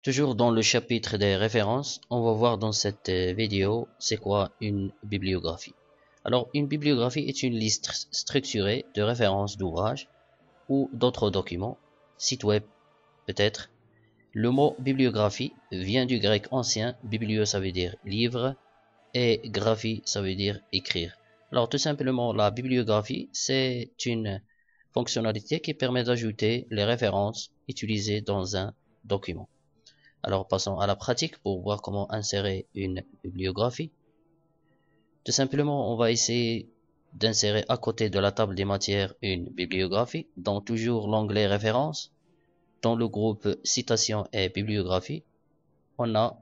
Toujours dans le chapitre des références, on va voir dans cette vidéo c'est quoi une bibliographie. Alors une bibliographie est une liste structurée de références d'ouvrages ou d'autres documents, sites web peut-être. Le mot bibliographie vient du grec ancien, biblio ça veut dire livre et graphie ça veut dire écrire. Alors tout simplement la bibliographie c'est une fonctionnalité qui permet d'ajouter les références utilisées dans un document. Alors passons à la pratique pour voir comment insérer une bibliographie. Tout simplement, on va essayer d'insérer à côté de la table des matières une bibliographie, dans toujours l'onglet références. Dans le groupe citation et bibliographie, on a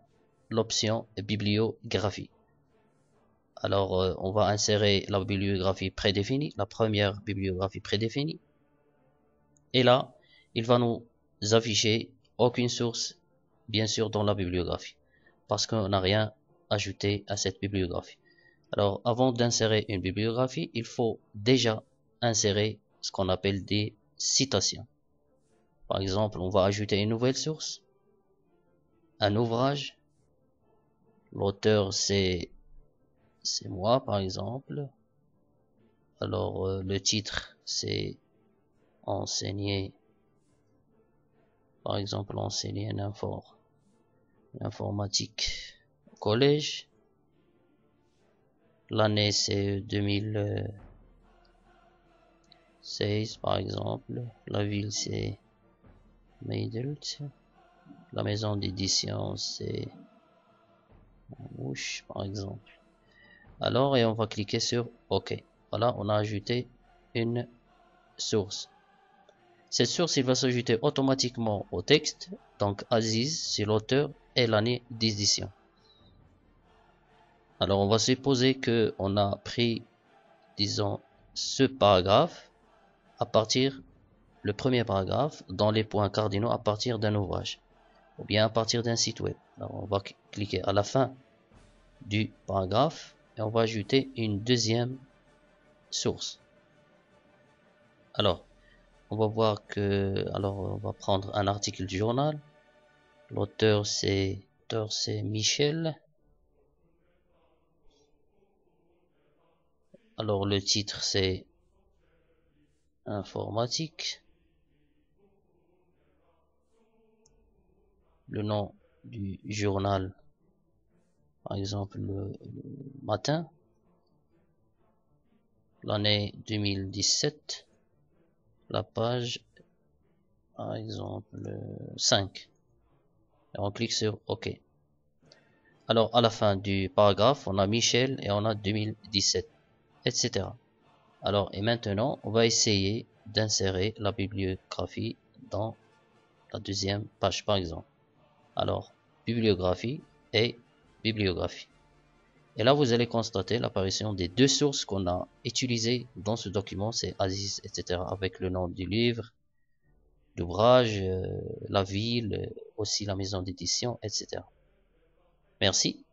l'option bibliographie. Alors on va insérer la bibliographie prédéfinie, la première bibliographie prédéfinie. Et là, il va nous afficher aucune source bien sûr dans la bibliographie parce qu'on n'a rien ajouté à cette bibliographie. Alors avant d'insérer une bibliographie, il faut déjà insérer ce qu'on appelle des citations. Par exemple, on va ajouter une nouvelle source, un ouvrage, l'auteur c'est moi par exemple. Alors le titre c'est enseigner, par exemple enseigner l'informatique au collège. L'année c'est 2016 par exemple. La ville c'est Meidelt. La maison d'édition c'est Mouche par exemple. Alors et on va cliquer sur OK. Voilà, on a ajouté une source. Cette source il va s'ajouter automatiquement au texte. Donc Aziz c'est l'auteur et l'année d'édition. Alors on va supposer que on a pris, disons, ce paragraphe à partir, le premier paragraphe, dans les points cardinaux à partir d'un ouvrage, ou bien à partir d'un site web. Alors on va cliquer à la fin du paragraphe et on va ajouter une deuxième source. Alors on va voir que, alors on va prendre un article du journal. L'auteur c'est Michel. Alors le titre c'est informatique. Le nom du journal, par exemple le matin. L'année 2017. La page, par exemple 5. Et on clique sur OK. Alors à la fin du paragraphe, on a Michel et on a 2017, etc. Alors et maintenant, on va essayer d'insérer la bibliographie dans la deuxième page par exemple. Alors bibliographie et bibliographie. Et là vous allez constater l'apparition des deux sources qu'on a utilisées dans ce document, c'est Aziz, etc. avec le nom du livre, l'ouvrage, la ville, aussi la maison d'édition, etc. Merci.